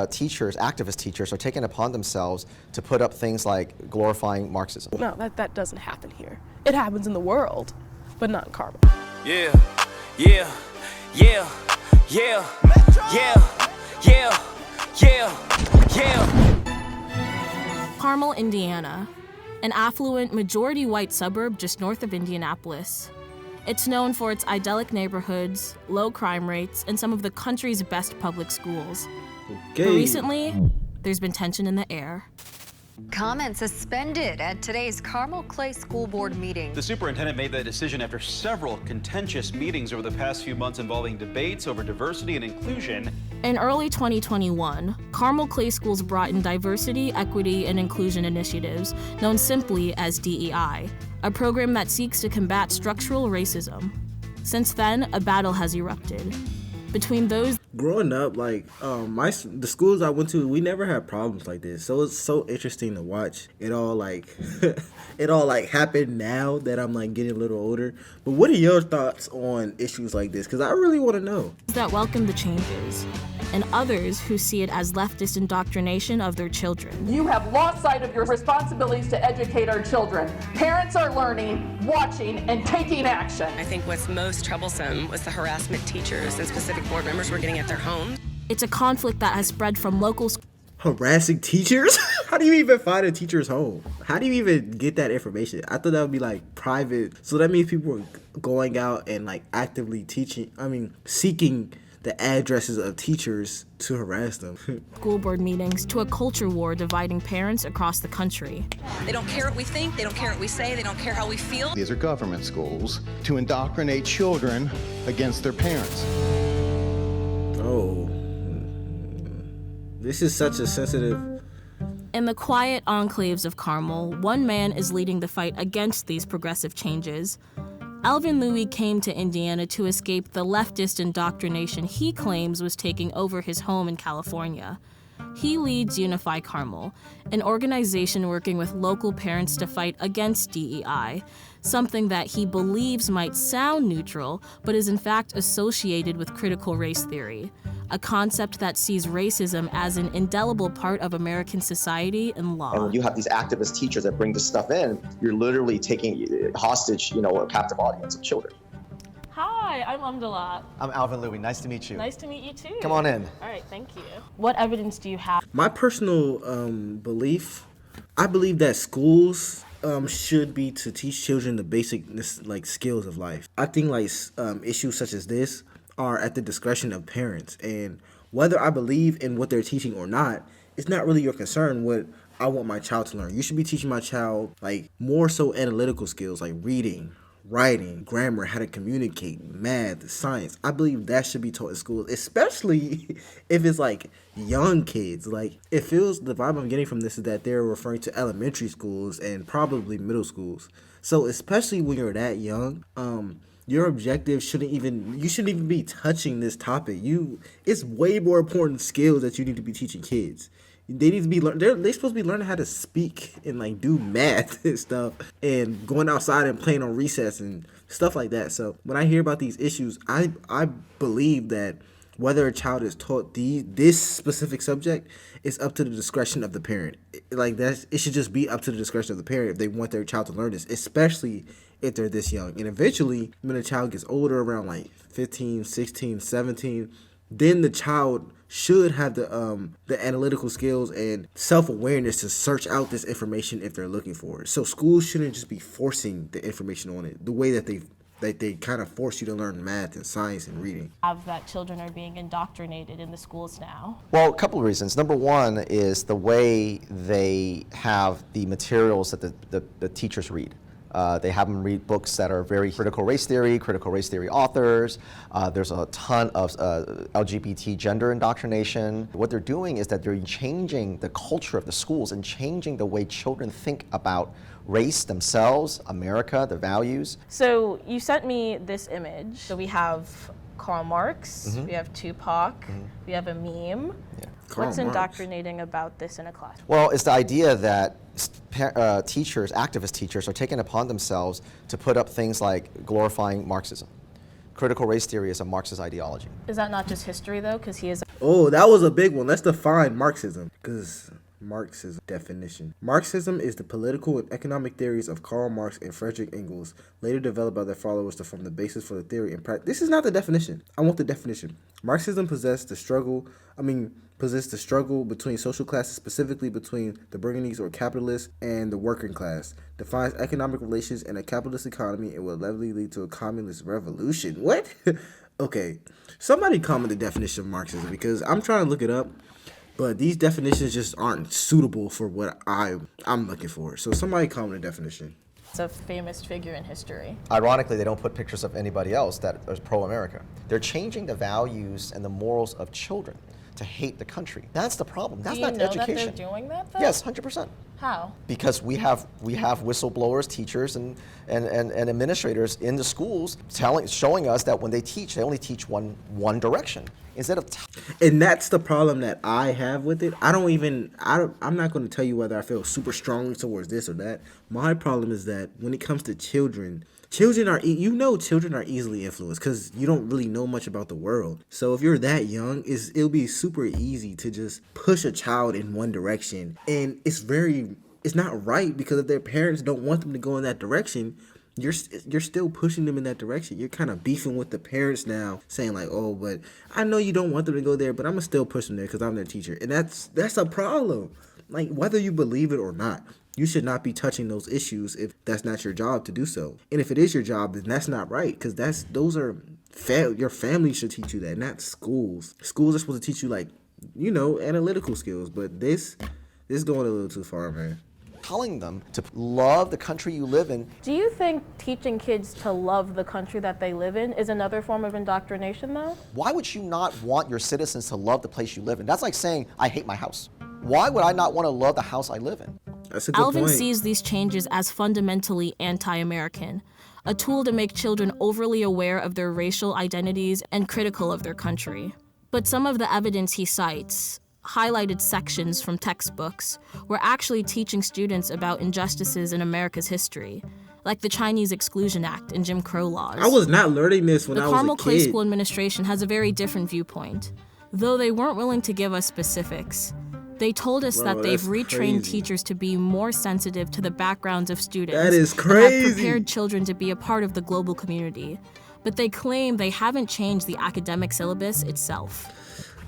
teachers, activist teachers, are taking upon themselves to put up things like glorifying Marxism. No, that doesn't happen here. It happens in the world, but not in Carmel. Yeah, yeah, yeah, yeah, yeah, yeah, yeah, yeah. Carmel, Indiana, an affluent, majority-white suburb just north of Indianapolis. It's known for its idyllic neighborhoods, low crime rates, and some of the country's best public schools. Okay. But recently, there's been tension in the air. Comment suspended at today's Carmel Clay School Board meeting. The superintendent made that decision after several contentious meetings over the past few months involving debates over diversity and inclusion. In early 2021, Carmel Clay Schools brought in diversity, equity, and inclusion initiatives, known simply as DEI, a program that seeks to combat structural racism. Since then, a battle has erupted. Between those Growing up, like the schools I went to, we never had problems like this. So it's so interesting to watch it all like it all like happen now that I'm like getting a little older. But what are your thoughts on issues like this? Because I really want to know. that welcome the changes, and others who see it as leftist indoctrination of their children. You have lost sight of your responsibilities to educate our children. Parents are learning, watching, and taking action. I think what's most troublesome was the harassment teachers and specific board members were getting at their homes. It's a conflict that has spread from local Harassing teachers? How do you even find a teacher's home? How do you even get that information? I thought that would be like private. So that means people are going out and like actively seeking the addresses of teachers to harass them. school board meetings to a culture war dividing parents across the country. They don't care what we think, they don't care what we say, they don't care how we feel. These are government schools to indoctrinate children against their parents. Oh. This is such a sensitive... In the quiet enclaves of Carmel, one man is leading the fight against these progressive changes. Alvin Louis came to Indiana to escape the leftist indoctrination he claims was taking over his home in California. He leads Unify Carmel, an organization working with local parents to fight against DEI, something that he believes might sound neutral, but is in fact associated with critical race theory, a concept that sees racism as an indelible part of American society and law. And when you have these activist teachers that bring this stuff in, you're literally taking hostage, a captive audience of children. Hi, I'm Amdalat. I'm Alvin Louis. Nice to meet you. Nice to meet you too. Come on in. All right, thank you. What evidence do you have? My personal belief, I believe that schools should be to teach children the basic skills of life. I think issues such as this are at the discretion of parents, and whether I believe in what they're teaching or not, it's not really your concern what I want my child to learn. You should be teaching my child more so analytical skills like reading, writing, grammar, how to communicate, math, science. I believe that should be taught in schools, especially if it's young kids. It feels, the vibe I'm getting from this is that they're referring to elementary schools and probably middle schools. So especially when you're that young, your objective you shouldn't even be touching this topic. It's way more important skills that you need to be teaching kids. They need to be they're supposed to be learning how to speak and do math and stuff, and going outside and playing on recess and stuff like that. So when I hear about these issues, I believe that whether a child is taught this specific subject is up to the discretion of the parent. It should just be up to the discretion of the parent if they want their child to learn this, especially if they're this young. And eventually, when a child gets older, around 15, 16, 17, then the child should have the analytical skills and self-awareness to search out this information if they're looking for it. So schools shouldn't just be forcing the information on it the way that they kind of force you to learn math and science and reading. That children are being indoctrinated in the schools now. Well, a couple of reasons. Number one is the way they have the materials that the teachers read. They have them read books that are very critical race theory authors. There's a ton of LGBT gender indoctrination. What they're doing is that they're changing the culture of the schools and changing the way children think about race, themselves, America, the values. So you sent me this image. So we have Karl Marx, we have Tupac, we have a meme. Yeah. What's indoctrinating about this in a class? Well, it's the idea that teachers, activist teachers, are taking upon themselves to put up things like glorifying Marxism. Critical race theory is a Marxist ideology. Is that not just history though? Because he is. Oh, that was a big one. Let's define Marxism, because Marxism definition. Marxism is the political and economic theories of Karl Marx and Friedrich Engels, later developed by their followers to form the basis for the theory and practice. This is not the definition. I want the definition. Marxism possessed the struggle between social classes, specifically between the bourgeoisie or capitalists and the working class. Defines economic relations in a capitalist economy and will inevitably lead to a communist revolution. What? Okay, somebody comment the definition of Marxism, because I'm trying to look it up, but these definitions just aren't suitable for what I'm looking for. So somebody comment the definition. It's a famous figure in history. Ironically, they don't put pictures of anybody else that is pro-America. They're changing the values and the morals of children to hate the country. That's the problem. That's not education. Do you know that they're doing that, though? Yes, 100%. How? Because we have whistleblowers, teachers, and administrators in the schools showing us that when they teach, they only teach one direction instead of. And that's the problem that I have with it. I'm not going to tell you whether I feel super strongly towards this or that. My problem is that when it comes to children are easily influenced because you don't really know much about the world. So if you're that young, it'll be super easy to just push a child in one direction, and it's not right, because if their parents don't want them to go in that direction, you're still pushing them in that direction. You're kind of beefing with the parents now, saying like, oh, but I know you don't want them to go there, but I'm gonna still push them there because I'm their teacher, and that's a problem. Like, whether you believe it or not, you should not be touching those issues if that's not your job to do so. And if it is your job, then that's not right, because your family should teach you that, not schools. Schools are supposed to teach you, like, analytical skills, but this is going a little too far, man. Telling them to love the country you live in. Do you think teaching kids to love the country that they live in is another form of indoctrination, though? Why would you not want your citizens to love the place you live in? That's like saying, I hate my house. Why would I not want to love the house I live in? That's a good Alvin point. sees these changes as fundamentally anti-American, a tool to make children overly aware of their racial identities and critical of their country. But some of the evidence he cites, highlighted sections from textbooks, were actually teaching students about injustices in America's history, like the Chinese Exclusion Act and Jim Crow laws. I was not learning this when I was a kid. The Carmel Clay School administration has a very different viewpoint. Though they weren't willing to give us specifics, they told us that they've retrained teachers to be more sensitive to the backgrounds of students. That is And crazy. have prepared children to be a part of the global community. But they claim they haven't changed the academic syllabus itself.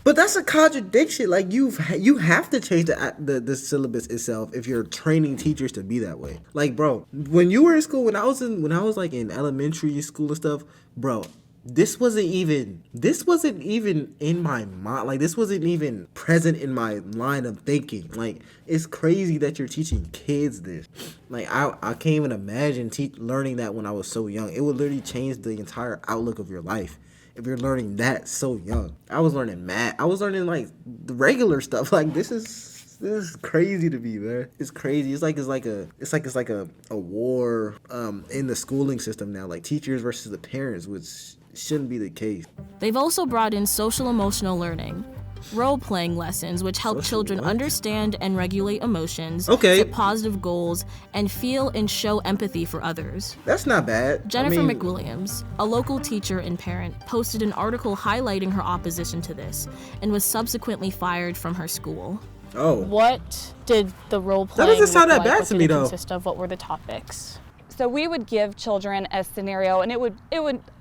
But that's a contradiction. Like, you have to change the syllabus itself if you're training teachers to be that way. Like, bro, when you were in school, when I was like in elementary school and stuff, bro, this wasn't even in my mind. Like, this wasn't even present in my line of thinking. Like, it's crazy that you're teaching kids this. Like, I can't even imagine learning that when I was so young. It would literally change the entire outlook of your life if you're learning that so young. I was learning math. I was learning like the regular stuff. Like, this is crazy to me, man. It's crazy. It's like a war in the schooling system now, like teachers versus the parents, which shouldn't be the case. They've also brought in social-emotional learning, role-playing lessons which help children understand and regulate emotions, set positive goals, and feel and show empathy for others. That's not bad. Jennifer McWilliams, a local teacher and parent, posted an article highlighting her opposition to this and was subsequently fired from her school. Oh. What did the role-playing That doesn't sound that look like? bad What to did me, it though. consist of? What were the topics? So we would give children a scenario, and it would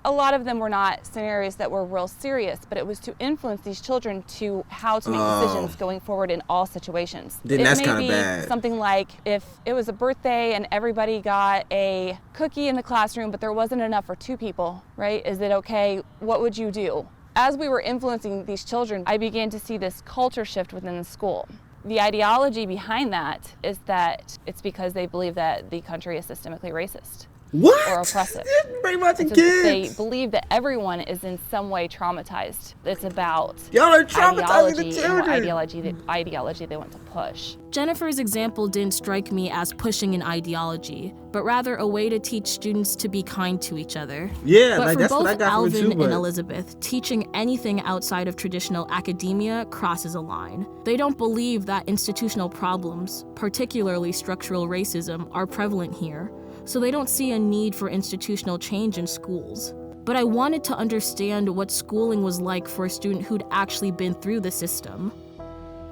a lot of them were not scenarios that were real serious, but it was to influence these children to how to make decisions going forward in all situations. Then that's kind of bad. Something like if it was a birthday and everybody got a cookie in the classroom, but there wasn't enough for 2 people, right? Is it okay? What would you do? As we were influencing these children, I began to see this culture shift within the school. The ideology behind that is that it's because they believe that the country is systemically racist. What? Or oppressive. Brainwashing So kids. they believe that everyone is in some way traumatized. It's about Y'all are traumatizing the ideology children. and what ideology they want to push. Jennifer's example didn't strike me as pushing an ideology, but rather a way to teach students to be kind to each other. Yeah, but like for that's both what I got Alvin from it too. But and Elizabeth, teaching anything outside of traditional academia crosses a line. They don't believe that institutional problems, particularly structural racism, are prevalent here, so they don't see a need for institutional change in schools. but I wanted to understand what schooling was like for a student who'd actually been through the system.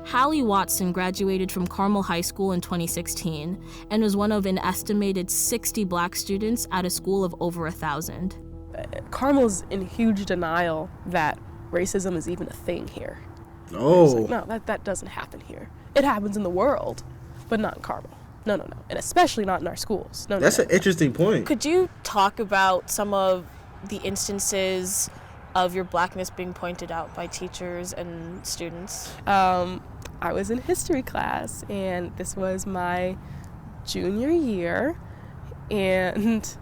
Hallie Watson graduated from Carmel High School in 2016 and was one of an estimated 60 black students at a school of over 1,000. Carmel's in huge denial that racism is even a thing here. Oh. Like, no, that doesn't happen here. It happens in the world, but not in Carmel. No. And especially not in our schools. No. That's an interesting point. Could you talk about some of the instances of your blackness being pointed out by teachers and students? I was in history class, and this was my junior year, and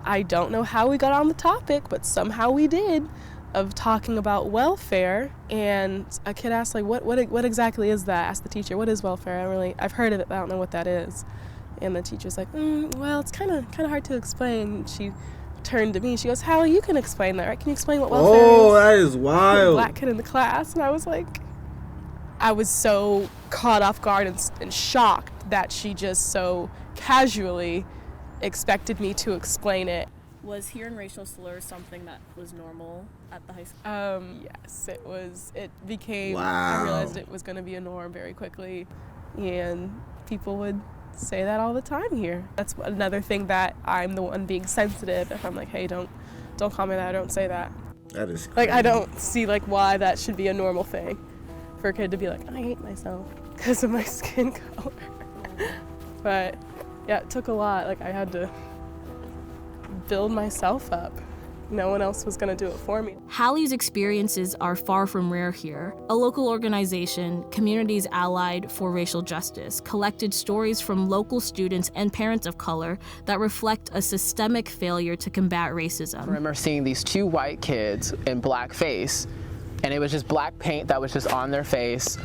I don't know how we got on the topic, but somehow we did, of talking about welfare. And a kid asked, like, what exactly is that? Asked the teacher, what is welfare? I've heard of it, but I don't know what that is. And the teacher's like, well, it's kind of hard to explain. She turned to me, she goes, Hallie, you can explain that, right? Can you explain what welfare is? Oh, that is wild. Black kid in the class, and I was like, I was so caught off guard and shocked that she just so casually expected me to explain it. Was hearing racial slurs something that was normal at the high school? Yes, it was. It became, Wow. I realized it was going to be a norm very quickly, and people would say that all the time here. That's another thing that I'm the one being sensitive. If I'm like, hey, don't call me that, don't say that. That is crazy. Like, I don't see like why that should be a normal thing for a kid to be like, I hate myself because of my skin color. But yeah, it took a lot. Like, I had to build myself up. No one else was gonna do it for me. Hallie's experiences are far from rare here. A local organization, Communities Allied for Racial Justice, collected stories from local students and parents of color that reflect a systemic failure to combat racism. I remember seeing these two white kids in blackface, and it was just black paint that was just on their face.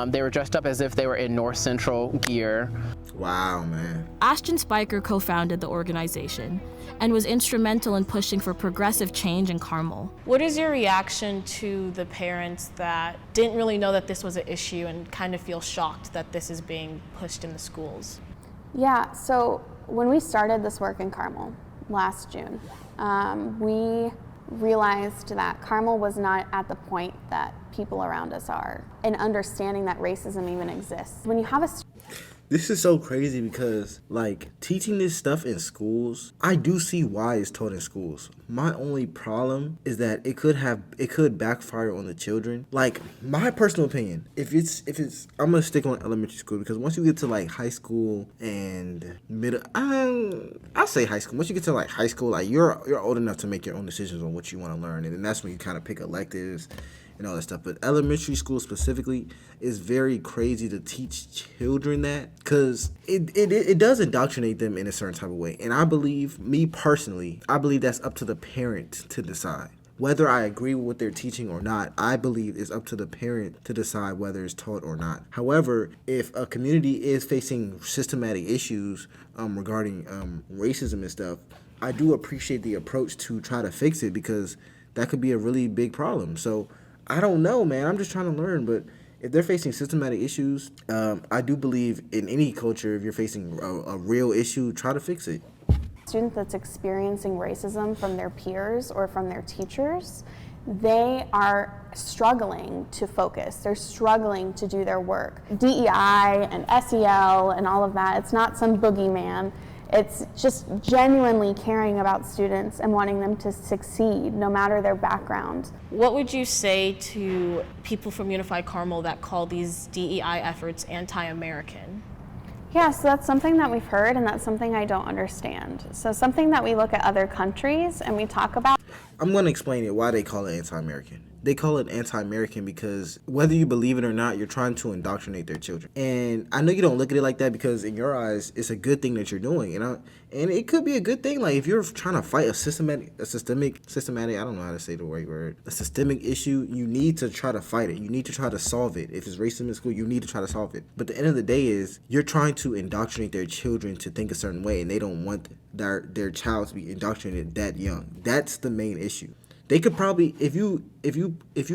They were dressed up as if they were in North Central gear. Wow, man. Ashton Spiker co-founded the organization and was instrumental in pushing for progressive change in Carmel. What is your reaction to the parents that didn't really know that this was an issue and kind of feel shocked that this is being pushed in the schools? Yeah, so when we started this work in Carmel last June, we realized that Carmel was not at the point that people around us are in understanding that racism even exists. When you have a This is so crazy because, like, teaching this stuff in schools, I do see why it's taught in schools. My only problem is that it could backfire on the children. Like, my personal opinion, if it's, I'm gonna stick on elementary school, because once you get to like high school and middle, I'll say high school. Once you get to like high school, like you're old enough to make your own decisions on what you want to learn, and then that's when you kind of pick electives and all that stuff. But elementary school specifically is very crazy to teach children that, because it does indoctrinate them in a certain type of way. And I believe, me personally, I believe that's up to the parent to decide. Whether I agree with what they're teaching or not, I believe it's up to the parent to decide whether it's taught or not. However, if a community is facing systematic issues regarding racism and stuff, I do appreciate the approach to try to fix it, because that could be a really big problem. So I don't know, man. I'm just trying to learn. But if they're facing systematic issues, I do believe in any culture, if you're facing a real issue, try to fix it. Student that's experiencing racism from their peers or from their teachers, they are struggling to focus. They're struggling to do their work. DEI and SEL and all of that, it's not some boogeyman. It's just genuinely caring about students and wanting them to succeed, no matter their background. What would you say to people from Unified Carmel that call these DEI efforts anti-American? Yeah, so that's something that we've heard, and that's something I don't understand. So something that we look at other countries and we talk about. I'm going to explain it, why they call it anti-American. They call it anti-American because whether you believe it or not, you're trying to indoctrinate their children. And I know you don't look at it like that, because in your eyes, it's a good thing that you're doing. And it could be a good thing. Like, if you're trying to fight a systemic, I don't know how to say the right word, a systemic issue, you need to try to fight it. You need to try to solve it. If it's racism in school, you need to try to solve it. But the end of the day is, you're trying to indoctrinate their children to think a certain way, and they don't want their child to be indoctrinated that young. That's the main issue. They could probably, if you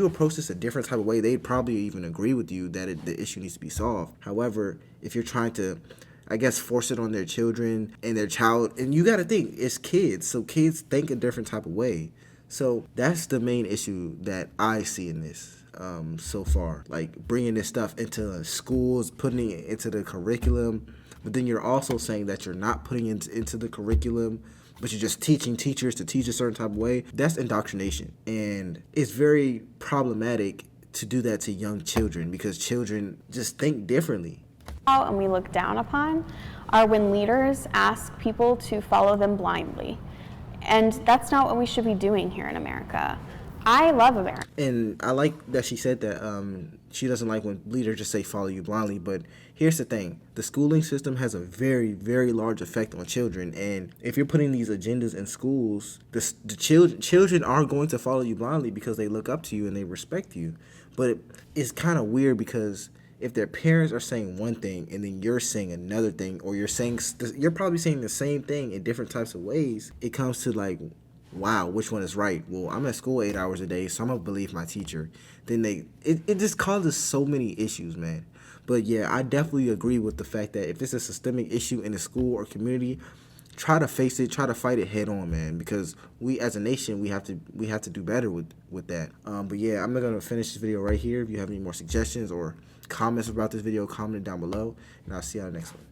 approach this a different type of way, they'd probably even agree with you that the issue needs to be solved. However, if you're trying to I guess, force it on their children and their child. And you got to think, it's kids, so kids think a different type of way. So that's the main issue that I see in this so far. Like bringing this stuff into schools, putting it into the curriculum, but then you're also saying that you're not putting it into the curriculum, but you're just teaching teachers to teach a certain type of way. That's indoctrination. And it's very problematic to do that to young children because children just think differently. And we look down upon are when leaders ask people to follow them blindly. And that's not what we should be doing here in America. I love America. And I like that she said that she doesn't like when leaders just say follow you blindly. But here's the thing. The schooling system has a very, very large effect on children. And if you're putting these agendas in schools, the children are going to follow you blindly because they look up to you and they respect you. But it's kind of weird because if their parents are saying one thing and then you're saying another thing, or you're probably saying the same thing in different types of ways, it comes to like, wow, which one is right? Well, I'm at school 8 hours a day, so I'm gonna believe my teacher. Then it just causes so many issues, man. But yeah, I definitely agree with the fact that if it's a systemic issue in a school or community, try to face it, try to fight it head on, man. Because we as a nation, we have to do better with that. But yeah, I'm gonna finish this video right here. If you have any more suggestions or comments about this video, comment it down below, and I'll see you on the next one.